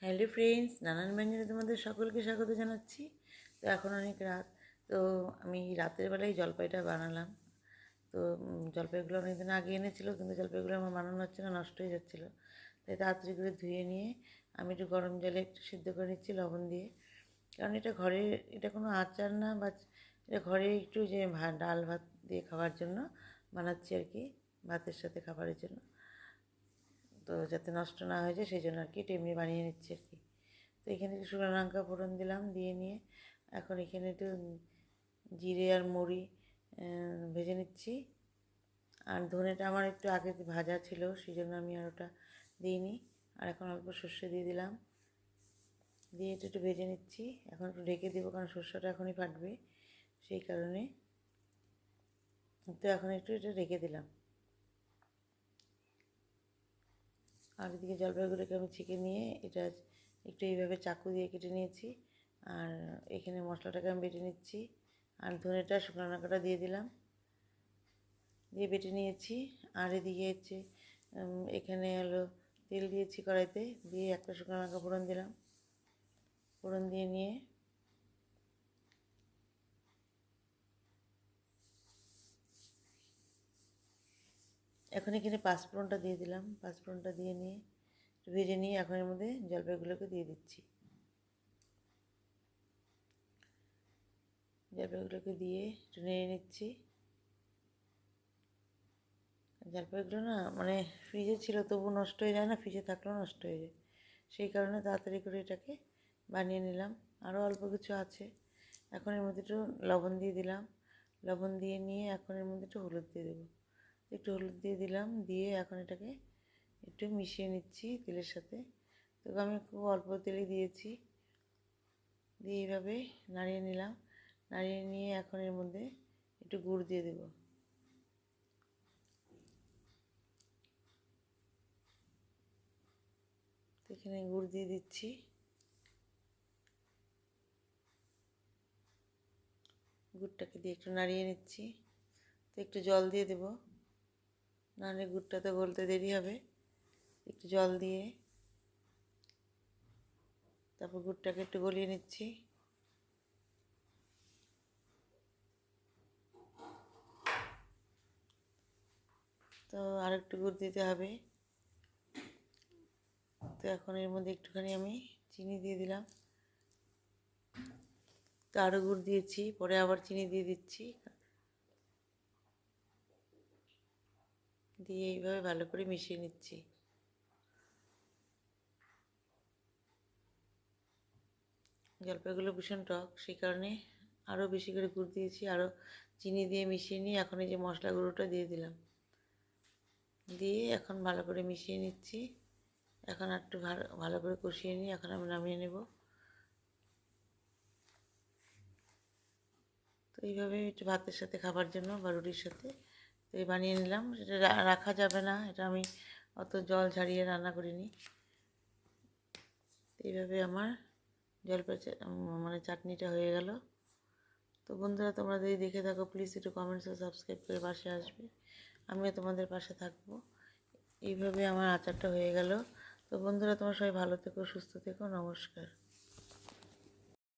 Hello friends, নানান ব্যঞ্জনে তোমাদের সকলকে স্বাগত জানাচ্ছি। তো এখন অনেক রাত, তো আমি রাতের বেলায় জলপাইটা বানালাম। তো জলপাইগুলো অনেকদিন আগে এনেছিল, কিন্তু জলপাইগুলো আমার বানানো হচ্ছে না, নষ্ট হয়ে যাচ্ছিলো। তাই তাড়াতাড়ি করে ধুয়ে নিয়ে আমি একটু গরম জলে একটু সিদ্ধ করে নিচ্ছি লবণ দিয়ে। কারণ এটা ঘরে, এটা কোনো আচার না, বা এটা ঘরে একটু যে ডাল ভাত দিয়ে খাওয়ার জন্য বানাচ্ছি আর কি, ভাতের সাথে খাবারের জন্য। তো যাতে নষ্ট না হয়ে যায় সেই জন্য আর কি এটা এমনি বানিয়ে নিচ্ছি আর কি। তো এখানে একটু শুকনো লঙ্কা ফোড়ন দিলাম, দিয়ে নিয়ে এখন এখানে একটু জিরে আর মুড়ি ভেজে নিচ্ছি। আর ধনেটা আমার একটু আগে ভাজা ছিল, সেই জন্য আমি আর ওটা দিইনি। আর এখন অল্প সর্ষে দিয়ে দিলাম, দিয়ে একটু একটু ভেজে নিচ্ছি। এখন একটু ঢেকে দেবো, কারণ সর্ষেটা এখনই ফাটবে, সেই কারণে। তো এখন একটু এটা রেখে দিলাম। আর এদিকে জলপাইগুলোকে আমি ছেঁকে নিয়ে এটা একটু এইভাবে চাকু দিয়ে কেটে নিয়েছি। আর এখানে মশলাটাকে আমি বেটে নিচ্ছি। আর ধনেটা শুকনো লঙ্কাটা দিয়ে দিলাম, দিয়ে বেটে নিয়েছি। আর এদিকে হচ্ছে এখানে হলো তেল দিয়েছি কড়াইতে, দিয়ে একটা শুকনো লঙ্কা ফোড়ন দিলাম। ফোড়ন দিয়ে নিয়ে এখন এখানে পাঁচফোড়নটা দিয়ে দিলাম। পাঁচফোড়নটা দিয়ে নিয়ে ভেজে নিয়ে এখন এর মধ্যে জলপাইগুলোকে দিয়ে দিচ্ছি। জলপাইগুলোকে দিয়ে একটু নেড়ে নিচ্ছি। জলপাইগুলো না মানে ফ্রিজে ছিল, তবু নষ্ট হয়ে যায় না, ফ্রিজে থাকলেও নষ্ট হয়ে যায়, সেই কারণে তাড়াতাড়ি করে এটাকে বানিয়ে নিলাম। আরও অল্প কিছু আছে। এখন এর মধ্যে একটু লবণ দিয়ে দিলাম। লবণ দিয়ে নিয়ে এখন এর মধ্যে একটু হলুদ দিয়ে দেবো। একটু হলুদ দিয়ে দিলাম, দিয়ে এখন এটাকে একটু মিশিয়ে নিচ্ছি তেলের সাথে। তবে আমি খুব অল্প তেলই দিয়েছি, দিয়ে এইভাবে নাড়িয়ে নিলাম। নাড়িয়ে নিয়ে এখন এর মধ্যে একটু গুড় দিয়ে দেবো। এখানে গুড় দিয়ে দিচ্ছি। গুড়টাকে দিয়ে একটু নাড়িয়ে নিচ্ছি। তো একটু জল দিয়ে দেবো, নাহলে গুড়টা তো গলতে দেরি হবে। একটু জল দিয়ে তারপর গুড়টাকে একটু গলিয়ে নিচ্ছি। তো আর একটু গুড় দিতে হবে। তো এখন এর মধ্যে একটুখানি আমি চিনি দিয়ে দিলাম। তো আরও গুড় দিয়েছি, পরে আবার চিনি দিয়ে দিচ্ছি, দিয়ে এইভাবে ভালো করে মিশিয়ে নিচ্ছি। জলপাইগুলো ভীষণ টক, সেই কারণে আরও বেশি করে গুড় দিয়েছি। আরও চিনি দিয়ে মিশিয়ে নিয়ে এখন এই যে মশলা গুঁড়োটা দিয়ে দিলাম, দিয়ে এখন ভালো করে মিশিয়ে নিচ্ছি। এখন একটু ভালো ভালো করে কষিয়ে নিয়ে এখন আমি নামিয়ে নেব। তো এইভাবে একটু ভাতের সাথে খাবার জন্য বা রুটির সাথে তো এই বানিয়ে নিলাম। সেটা রাখা যাবে না, এটা আমি অত জল ঝারিয়ে রান্না করিনি। এইভাবে আমার জলপাই মানে চাটনিটা হয়ে গেল। তো বন্ধুরা, তোমরা যদি দেখে থাকো প্লিজ একটু কমেন্টস ও সাবস্ক্রাইব করে পাশে আসবে, আমিও তোমাদের পাশে থাকবো। এইভাবে আমার আচারটা হয়ে গেল। তো বন্ধুরা, তোমরা সবাই ভালো থেকো, সুস্থ থেকো, নমস্কার।